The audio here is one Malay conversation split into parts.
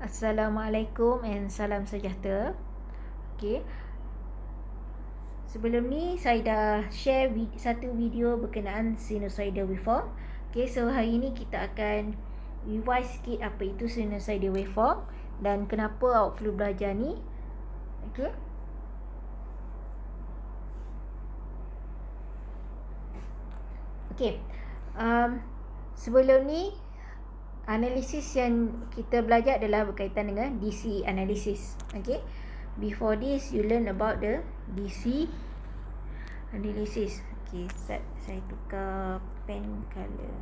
Assalamualaikum and salam sejahtera. Okey. Sebelum ni saya dah share satu video berkenaan sinusoidal waveform. Okey, so hari ni kita akan revise sikit apa itu sinusoidal waveform dan kenapa awak perlu belajar ni. Okey. Okey. Sebelum ni analisis yang kita belajar adalah berkaitan dengan DC analysis. Okay. Before this, you learn about the DC analysis. Okay, saya tukar pen color.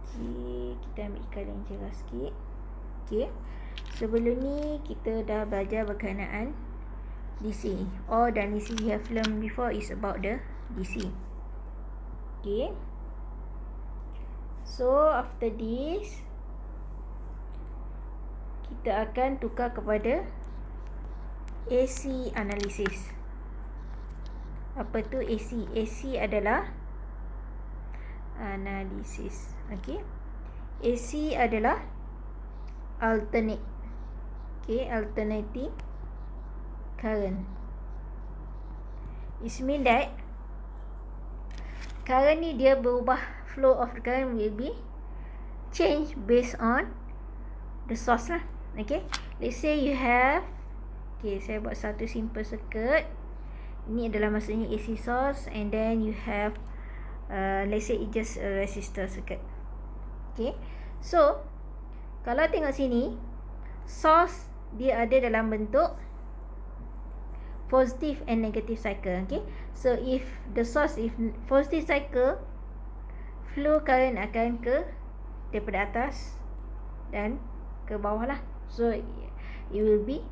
Okay, kita ambil color yang cerah sikit. Okay. Sebelum ni, kita dah belajar berkenaan DC. All the analysis you have learned before is about the DC. Okay. So after this, kita akan tukar kepada AC analysis. Apa tu AC? AC adalah analisis. Okay. AC adalah alternate. Okay, alternating current. It means that current ni dia berubah, flow of the current will be change based on the source lah. Okay, let's say you have, okay, saya buat satu simple circuit. Ini adalah maksudnya AC source, and then you have let's say it just a resistor circuit. Okay, so kalau tengok sini, source dia ada dalam bentuk positive and negative cycle. Okay, so if the source is positive cycle, flow current akan ke daripada atas dan ke bawah lah. So it will be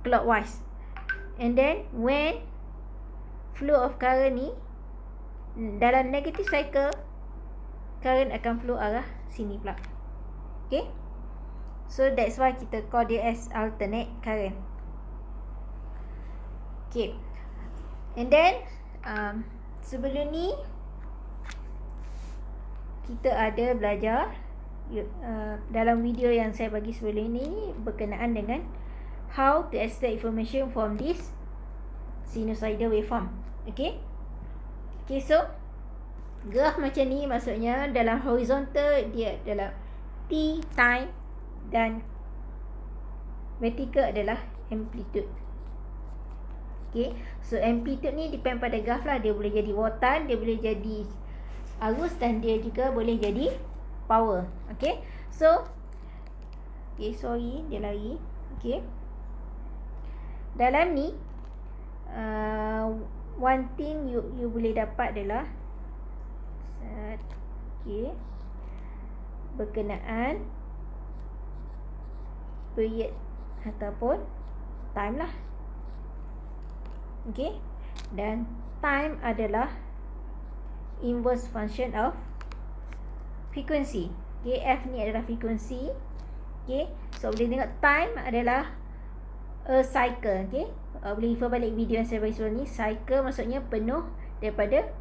clockwise. And then when flow of current ni dalam negative cycle, current akan flow arah sini pula. Okay, so that's why kita call dia as alternate current. Okay, and then sebelum ni kita ada belajar dalam video yang saya bagi sebelum ini berkenaan dengan how to extract information from this sinusoidal waveform. Okay. Okay, so graf macam ni maksudnya dalam horizontal dia adalah T time dan vertical adalah amplitude. Okay, so amplitude ni depend pada graf lah. Dia boleh jadi voltan, dia boleh jadi arus, dan dia juga boleh jadi power. Okay, so okay, sorry dia lari. Okay, dalam ni one thing you boleh dapat adalah okay, berkenaan period ataupun time lah. Okay, dan time adalah inverse function of frequency. Okay, F ni adalah frequency. Okay, so boleh tengok time adalah a cycle. Okay, boleh refer balik video yang saya bagi sebelum ni. Cycle maksudnya penuh daripada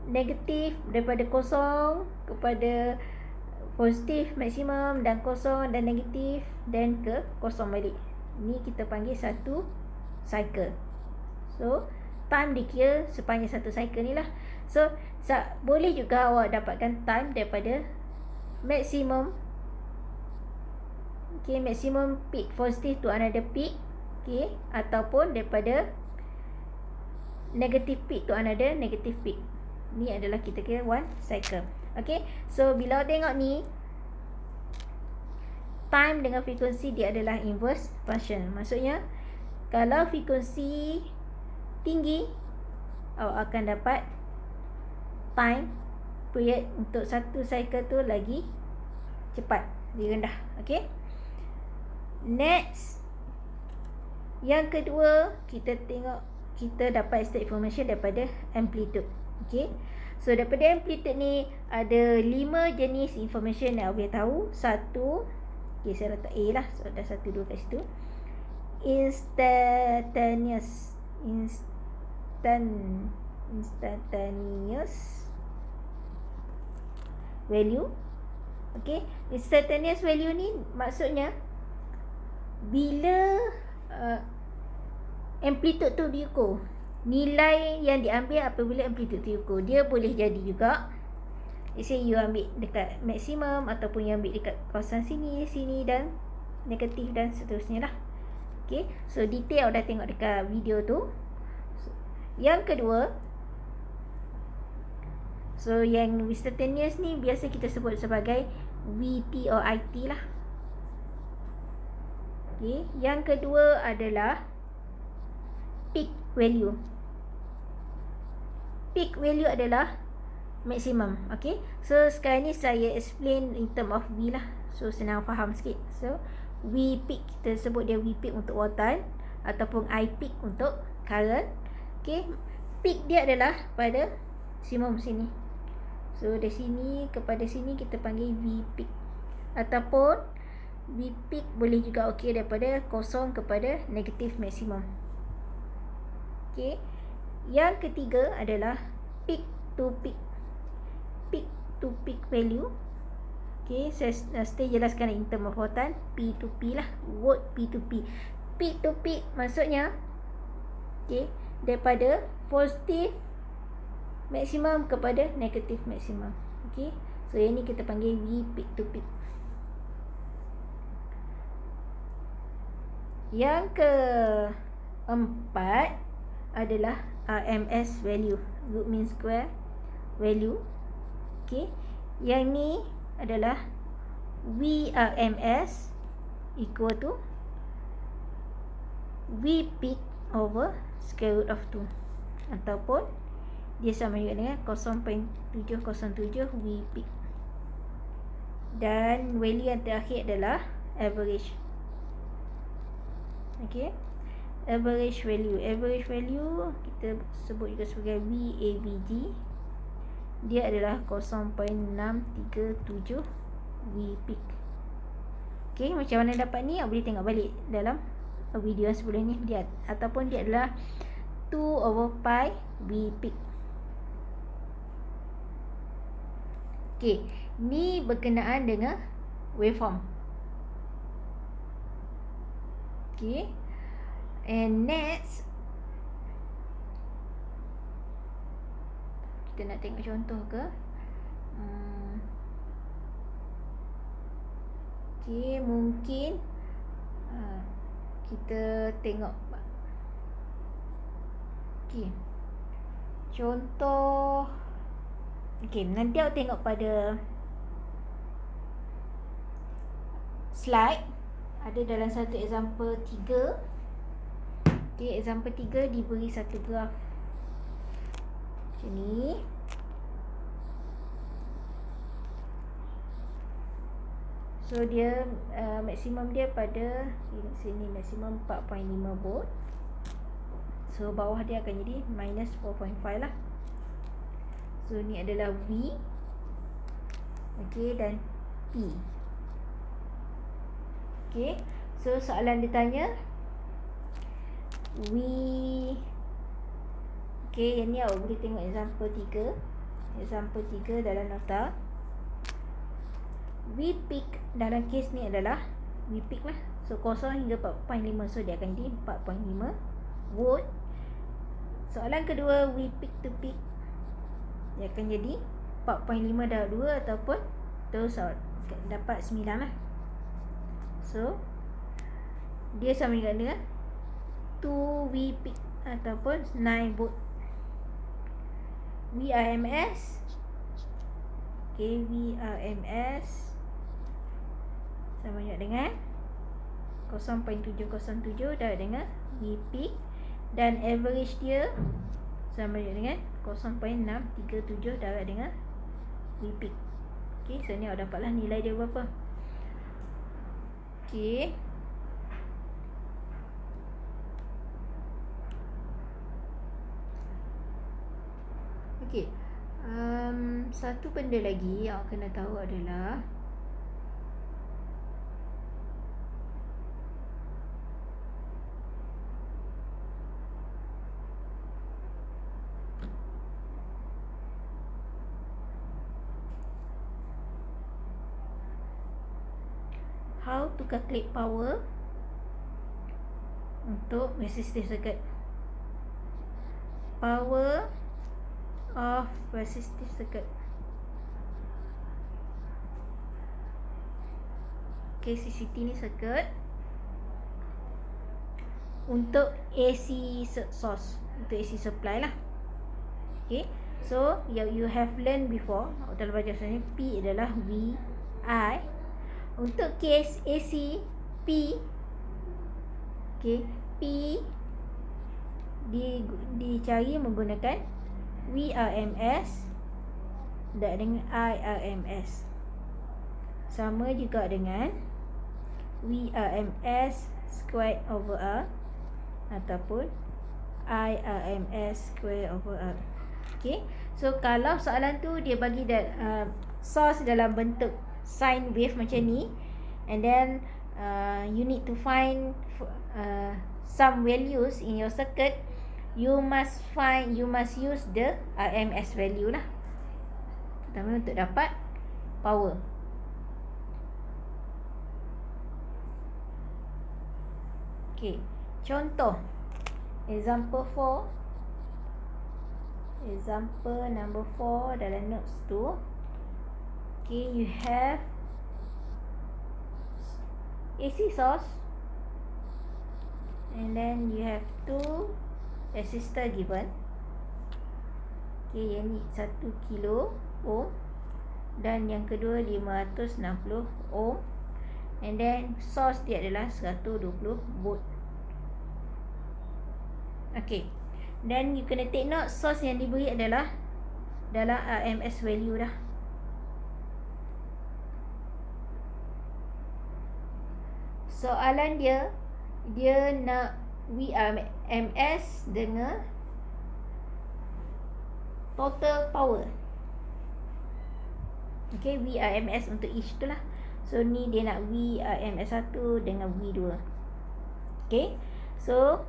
negatif, daripada kosong kepada positif maksimum, dan kosong dan negatif, dan ke kosong balik. Ni kita panggil satu cycle. So time dikira sepanjang satu cycle ni lah. So boleh juga awak dapatkan time daripada maximum, okay, maximum peak positive to another peak, okay, ataupun daripada negative peak to another negative peak. Ni adalah kita kira one cycle. Okay, so bila awak tengok ni, time dengan frekuensi dia adalah inverse function. Maksudnya kalau frekuensi tinggi, awak akan dapat time period untuk satu cycle tu lagi cepat, lebih rendah. Okay, next, yang kedua, kita tengok, kita dapat extract information daripada amplitude. Okay, so daripada amplitude ni ada 5 jenis information yang awak boleh tahu. Satu, okay, saya letak A lah, so ada 1, 2 kat situ. Instantaneous value, Okey, instantaneous value ni maksudnya bila amplitude tu diukur, nilai yang diambil apabila amplitude tu diukur, dia boleh jadi juga, let's say you ambil dekat maksimum ataupun you ambil dekat kawasan sini dan negatif dan seterusnya lah. Okay, so detail dah tengok dekat video tu. Yang kedua, so yang instantaneous ni biasa kita sebut sebagai VT or IT lah. Okay, yang kedua adalah peak value. Peak value adalah maksimum. Okay, so sekarang ni saya explain in term of V lah, so senang faham sikit. So V peak, kita sebut dia V peak untuk wautan ataupun I peak untuk current. Okay, peak dia adalah pada maksimum sini. So dari sini kepada sini kita panggil V peak, ataupun V peak boleh juga okey daripada kosong kepada negatif maksimum. Okay, yang ketiga adalah peak to peak. Peak to peak value. Okay, saya stay jelaskan in term of wautan, P to P lah, word P to P. Peak to peak maksudnya, okay, daripada positif maksimum kepada negatif maksimum. Okay, so yang ni kita panggil V peak to peak. Yang keempat adalah RMS value, root mean square value. Okay, yang ni adalah VRMS equal to V peak over square root of 2, ataupun dia sama juga dengan 0.707 V peak. Dan value yang terakhir adalah average. Okay, average value. Average value kita sebut juga sebagai VAVG. Dia adalah 0.637 V peak. Okay, macam mana dapat ni? Boleh tengok balik dalam video yang sebelum ni dia, ataupun dia adalah 2/pi V peak. Okay, ni berkenaan dengan waveform. Okay, and next kita nak tengok contoh ke? Okay, mungkin kita tengok. Okay, contoh. Okay, nanti awak tengok pada slide, ada dalam satu example 3. Okay, example 3 diberi satu graf macam ni. So dia maksimum dia pada sini, maksimum 4.5 volt. So bawah dia akan jadi minus 4.5 lah. So ni adalah V. Okay, dan P. Okay, so soalan dia tanya V. Okay, yang ni awak boleh tengok example 3. Example 3 dalam nota. V peak dalam kes ni adalah V peak lah. So 0 hingga 4.5, so dia akan jadi 4.5 volt. Soalan kedua, V peak to peak, dia akan jadi 4.5 darab 2 ataupun terus dapat 9 lah. So dia sama juga dengan 2 V peak ataupun 9 volt. VRMS. Okay, VRMS sama juga dengan 0.707 darab dengan V peak, dan average dia sama juga dengan 0.637 darab dengan V peak. Okay, so ni awak dapatlah nilai dia berapa. Okay, okay, satu benda lagi yang awak kena tahu adalah how to calculate power untuk resistive circuit. Power of resistive circuit. Okay, CCT ni circuit untuk AC source, untuk AC supply lah. Okay, so you have learned before dalam belajar ni, P adalah VI. Untuk case AC, P, okay, P dicari menggunakan VRMS dan dengan IRMS. Sama juga dengan VRMS squared over R ataupun IRMS squared over R. Okay, so kalau soalan tu dia bagi source dalam bentuk sine wave macam ni, and then you need to find some values in your circuit, you must use the RMS value lah, terutama untuk dapat power. Okay, contoh example number 4 dalam notes tu. Okay, you have AC source and then you have 2 resistor given. Okay, yang ni 1 kilo ohm dan yang kedua 560 ohm, and then source dia adalah 120 volt. Okay, then you kena take note source yang diberi adalah dalam RMS value dah. Soalan dia nak VRMS dengan total power. Okay, VRMS untuk each tu lah. So ni dia nak VRMS 1 dengan V2. Okay, so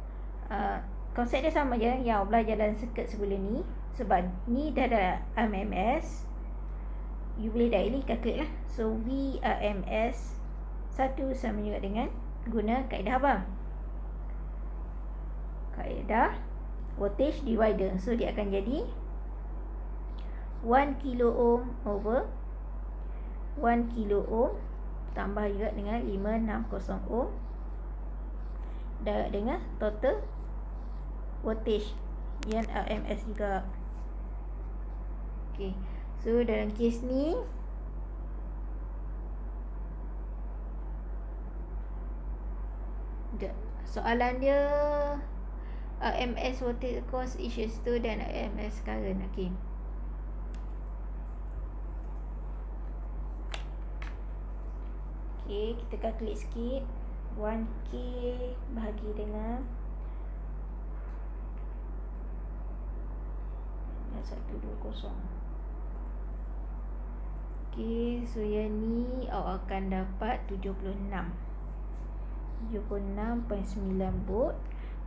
konsep dia sama je yang belajar dalam circuit sebelum ni. Sebab ni dah ada RMS, you boleh directly calculate lah. So VRMS 1 sama juga dengan guna kaedah apa? Kaedah voltage divider. So dia akan jadi 1 kilo ohm over 1 kilo ohm tambah juga dengan 560 ohm dengan total voltage yang RMS juga. Okay, so dalam kes ni soalan dia RMS voltage across each resistor dan RMS current. Okay, kita calculate sikit. 1K bahagi dengan 120. Okay, so yang ni awak akan dapat 76.9 volt.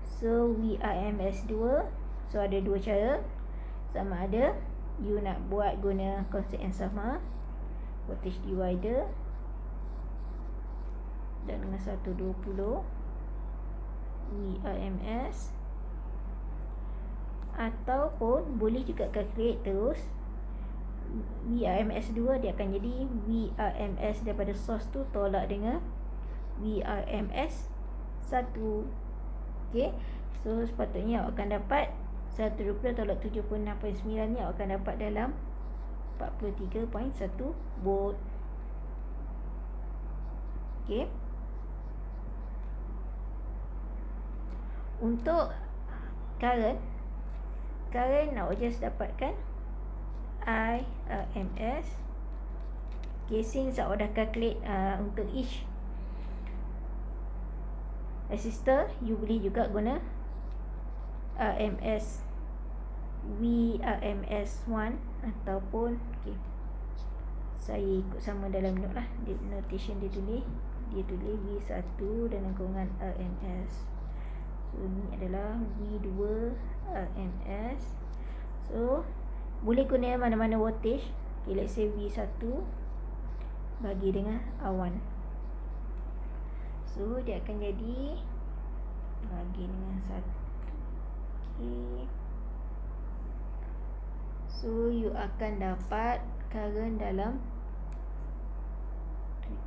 So VRMS 2. So ada dua cara. Sama ada you nak buat guna konsep yang sama, voltage divider, dan dengan 120 VRMS, ataupun boleh juga calculate terus VRMS 2 dia akan jadi VRMS daripada source tu tolak dengan VRMS 1. Okay, so sepatutnya awak akan dapat 120 tolak 76.9 ni awak akan dapat dalam 43.1 volt. Okay, untuk current awak just dapatkan IRMS. Okay, since awak dah calculate untuk each resistor, you boleh juga guna RMS VRMS 1 ataupun saya ikut sama dalam note lah, notation dia tulis V1 dengan kurungan RMS. So ni adalah V2 RMS. So boleh guna mana-mana voltage. Okay, let's say V1 bagi dengan R1. So dia akan jadi bagi dengan 1. Okay. So you akan dapat current dalam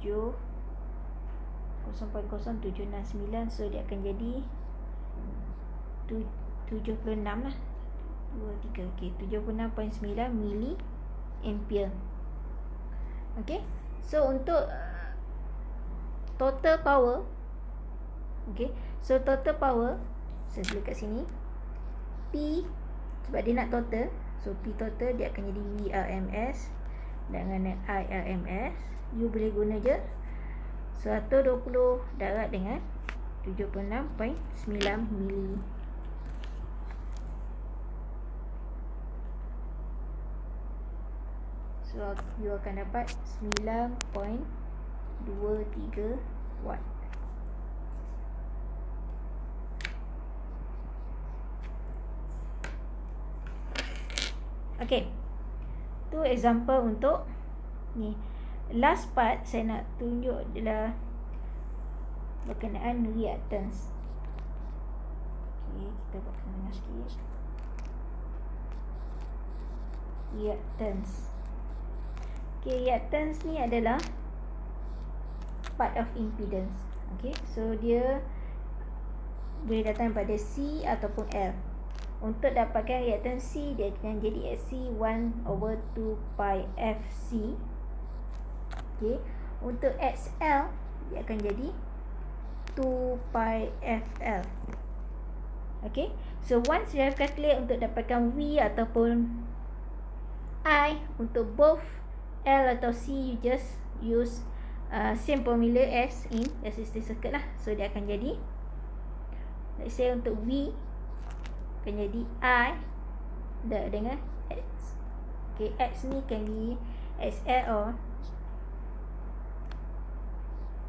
0.0769. So dia akan jadi 76 lah. 2, 3. Okay, 76.9 mili ampere. Okay. So untuk total power, okay, so total power saya tulis kat sini P, sebab dia nak total, so P total dia akan jadi VRMS dengan IRMS. You boleh guna je 120 darab dengan 76.9 mili. So you akan dapat 9.23 watt. Okay, tu example untuk ni. Last part saya nak tunjuk adalah berkenaan reactance. Okay, kita buat tengah sikit. Reactance. Okay, reactance ni adalah part of impedance. Okay, so dia boleh datang pada C ataupun L. Untuk dapatkan reactance C, dia akan jadi C 1/2 pi FC. Okay, untuk XL dia akan jadi 2 pi FL. Okay, so once you have calculate untuk dapatkan V ataupun I untuk both L atau C, you just use same formula as in resistive circuit lah. So dia akan jadi, let's say untuk V akan jadi I dengan X. Okay, X ni can be XL or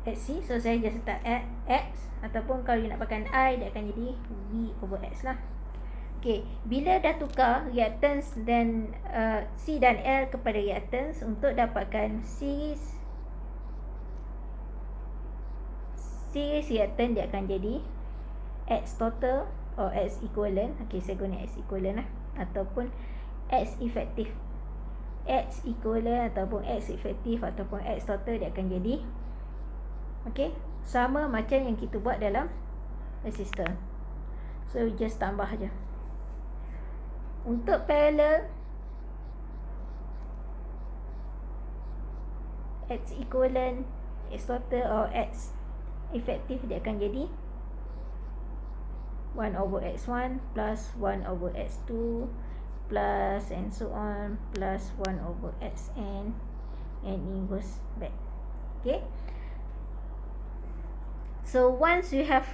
XC. So saya just letak X, ataupun kalau you nak pakai I, dia akan jadi V/X lah. Okay, bila dah tukar reactance dan C dan L kepada reactance, untuk dapatkan series reactance, dia akan jadi X total or X equivalent. Okay, saya guna X equivalent lah, ataupun X effective. X equivalent ataupun X effective ataupun X total, dia akan jadi, okay, sama macam yang kita buat dalam resistor. So just tambah je. Untuk parallel, X equivalent, X total or X effective, dia akan jadi 1/x1 plus 1/x2 plus and so on plus 1/xn and inverse back. Okay, so once you have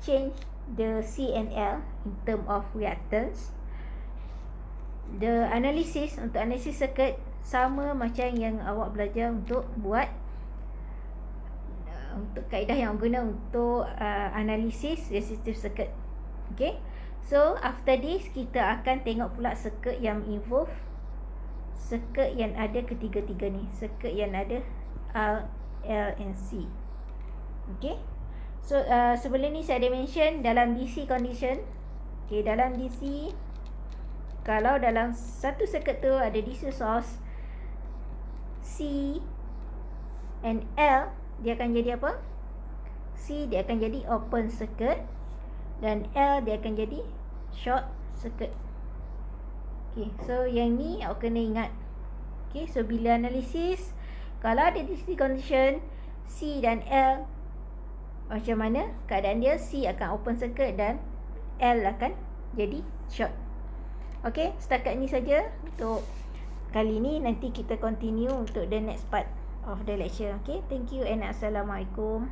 changed the C and L in term of reactance, the analysis, untuk analisis circuit sama macam yang awak belajar untuk buat untuk kaedah yang guna untuk analisis resistive circuit. Okay, so after this kita akan tengok pula circuit yang involve, circuit yang ada ketiga-tiga ni, circuit yang ada R, L and C. Okay, so sebelum ni saya ada mention dalam DC condition. Okay, dalam DC, kalau dalam satu circuit tu ada DC source C and L, dia akan jadi apa? C dia akan jadi open circuit dan L dia akan jadi short circuit. Okay, so yang ni awak kena ingat. Okay, so bila analisis, kalau ada DC condition C dan L, macam mana keadaan dia? C akan open circuit dan L akan jadi short. Okay, setakat ni saja untuk kali ni. Nanti kita continue untuk the next part of the lecture. Okay, thank you and Assalamualaikum.